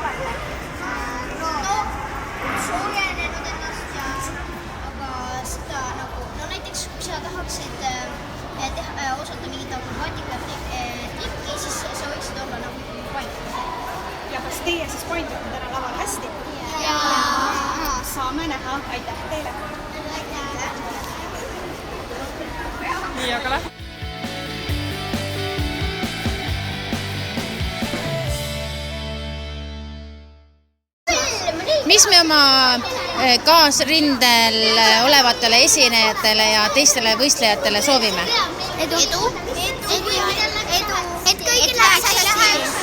olete? No, soojenenud ennast ja aga seda nagu, no näiteks kui sa tahaksid osata mingit akrobaatikat trikki, siis sa võiksid olla nagu paindlik. Ja kas teie siis paindute täna laval hästi? Jaa. Saame näha. Aitäh teile. Nii, aga lähe. Mis me oma kaasrindel olevatele esinejatele ja teistele võistlejatele soovime? Edu. Et kõigil läheks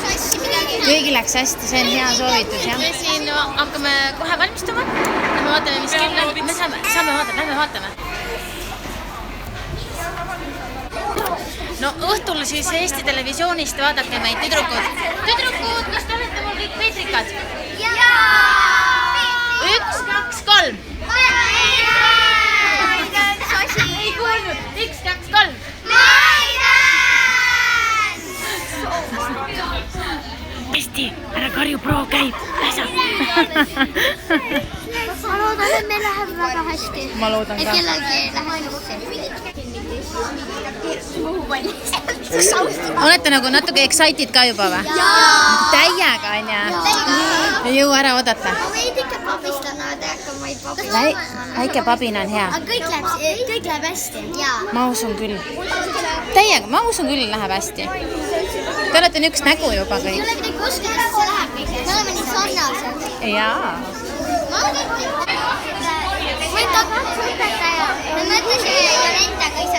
hästi. Kõigil läks hästi, see on hea soovitus, jah. Me siin hakkame kohe valmistuma. Me vaatame, mis kell on. Me saame vaatama, lähme vaatame. No õhtul siis Eesti Televisioonist vaadake meid, tüdrukud. Tüdrukud, kas te olete mul kõik Peetrikad? Jaa! 1, 2, 3. Ei kuulnud. 1, 2, 3. Hästi, ära karju, pro käib. Läsa. Ma loodan, et meil läheb väga hästi. Ma loodan ka. Et kellelgi läheb hästi. Olete nagu natuke excited ka juba või? Täiega, on ju? Ei jõu ära oodata. Ma veidike pabistan, aga ma ei pabista. Väike pabin on hea. Aga kõik läheb hästi. Ma usun küll. Täiega, ma usun küll, läheb hästi. Te olete niisugust nägu juba kõik. Ei ole midagi uskida, et see läheb kõik hästi. Me oleme nii sarnased. Jaa. Ma ei tahaks õpetaja. Me mõtlesime Jolendaga ise.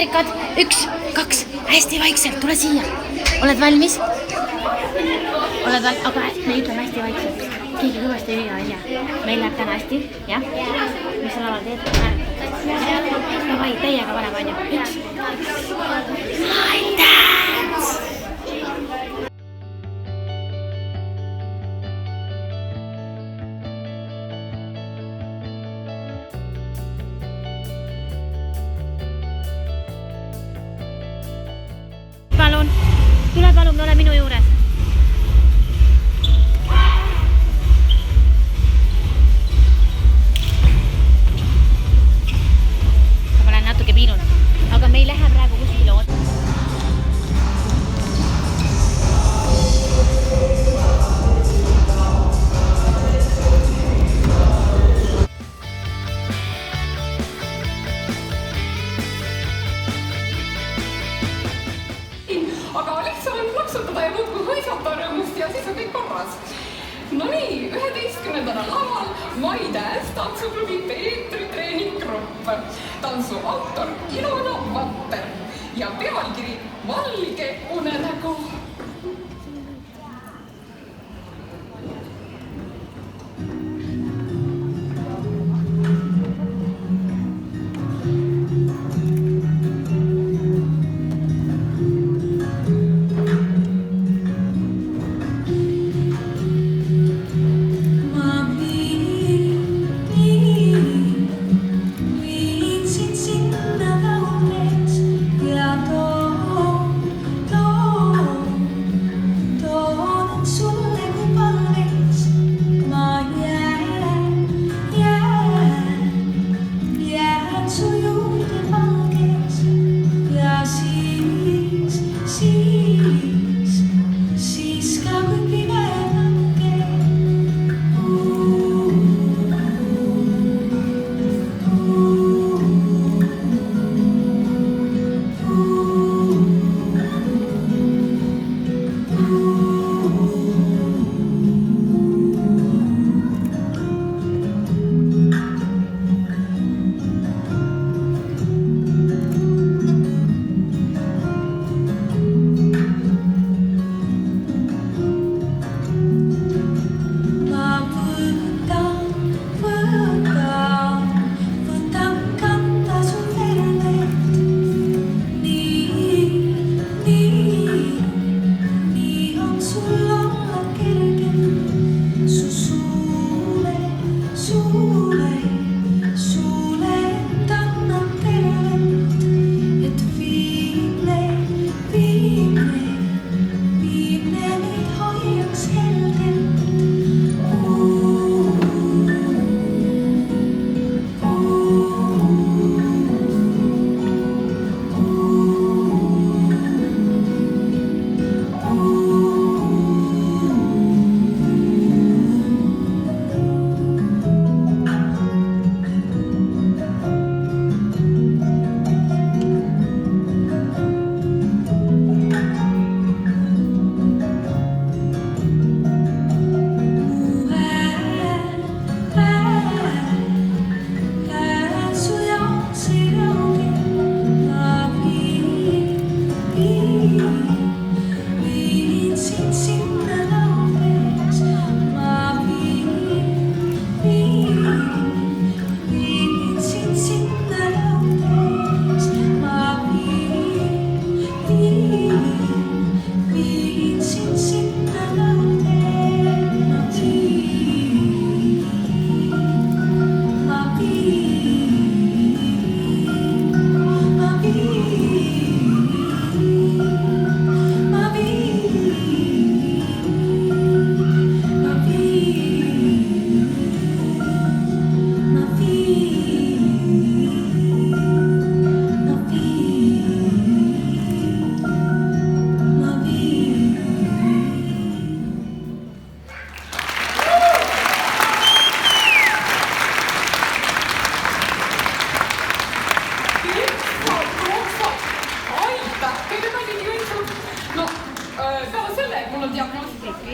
Peetrikad, 1, 2, hästi vaikselt, tule siia. Oled valmis? Oled valmis? Aga me ütleme hästi vaikselt. Keegi kõvasti ei hüüa, on ju? Meil läheb täna hästi, jah? Mis sa laval teed? Davai, täiega paneb, on ju? 1. Aitäh! Tule palun, ole minu juures. Ma olen natuke piilunud, aga me ei lähe praegu kuskile oot. Aga lihtsalt on plaksutada ja muudku hõisata rõõmust ja siis on kõik korras. No nii, 11. laval Maidääs tantsuklubi Peetri treeninggrupp. Tantsu autor Ilona Vatter ja pealkiri Valge unenägu.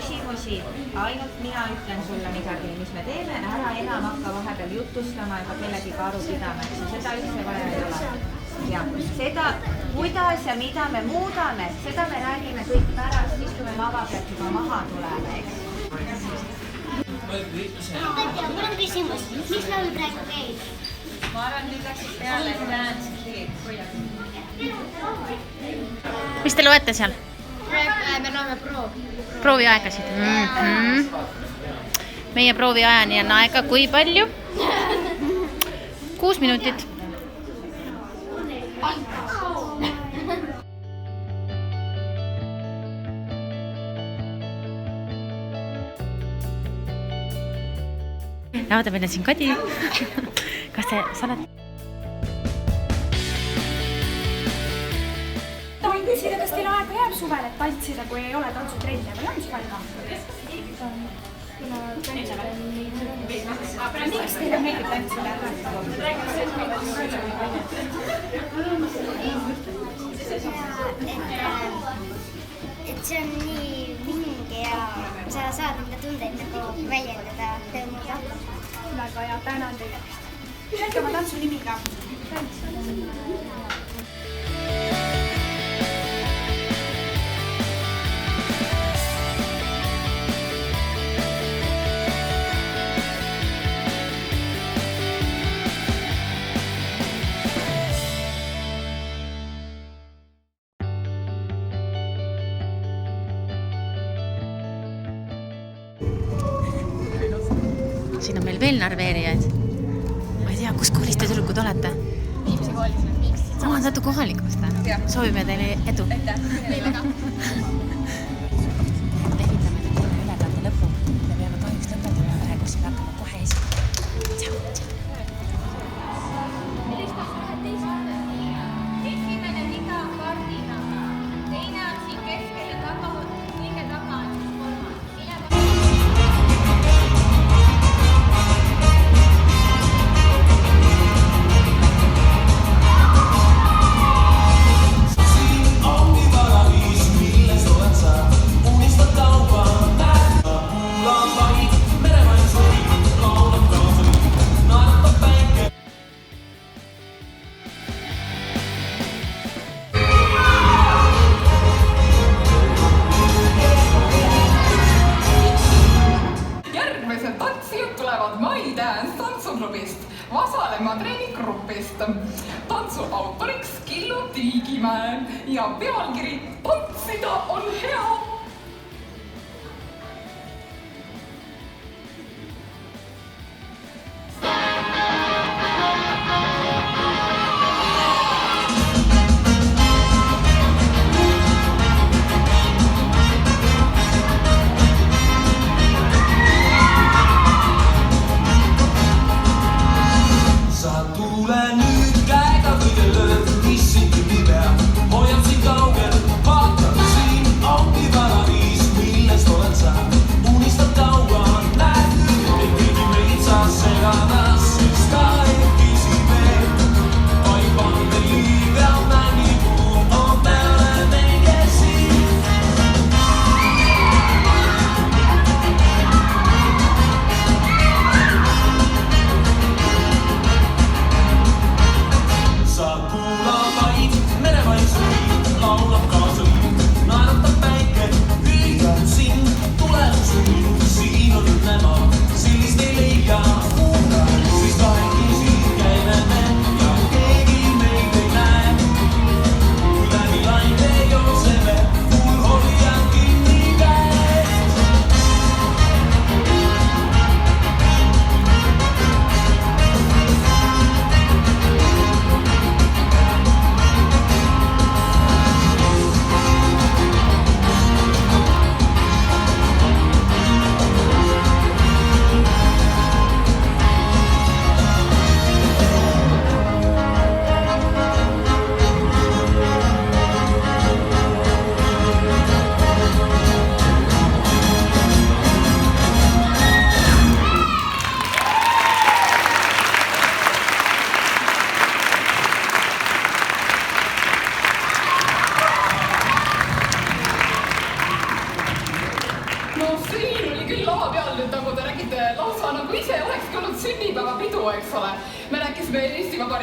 küsimusi, ainult mina ütlen sulle midagi, mis me teeme, ära enam hakka vahepeal jutustama ega kellegiga aru pidama, eks ju, seda üldse vaja ei ole. Ja seda, kuidas ja mida me muudame, seda me räägime kõik pärast, siis kui me lava pealt juba maha tuleme, eks. Katja, mul on küsimus, mis laul praegu käib? Ma arvan, nüüd läksid peale Dance Kids. Mis te loete seal? Me loeme proovi. Prooviaegasid. Meie prooviajani on aega kui palju? 6 minutit. Vaata, meil on siin Kadi. Kas sa oled? Ta võin küsida, kas teil aega jääb suvel, et tantsida, kui ei ole tantsutrenne või on suvel ka? Aga miks teile meeldib tantsida? Et see on nii vinge ja sa saad enda tundeid nagu väljendada rõõmuga. Väga hea, tänan teile. Öelge oma tantsu nimi ka. Siin on meil veel narveerijaid. Ma ei tea, kus koolis te tüdrukud olete? Viimse koolis. Sama on satu kohalikust. Soovime teile edu. Aitäh. Meile ka. Lehvitame ülekande lõpu. Me peame kahjuks lõpetama praegu, siis me hakkame kohe esimene. Esimene viga on kaardi taga. Teine on siin keskel ja kõige taga on kolmas. Järgmised tantsijad tulevad My Dance tantsuklubist, Vasalemma treenigrupist. Tantsu autoriks Killu Tiigimäe ja pealkiri Tantsida on hea. Hoian siin kaugel, vaatan siin ongi vaja.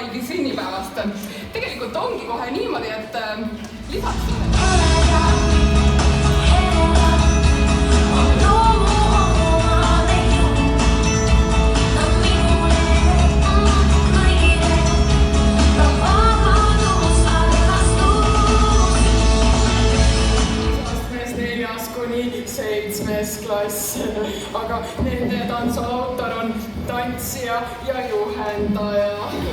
Kaidi sünnipäevast. Tegelikult ongi kohe niimoodi, et lisaks kuni 7. klass, aga nende tantsu autor on tantsija ja juhendaja.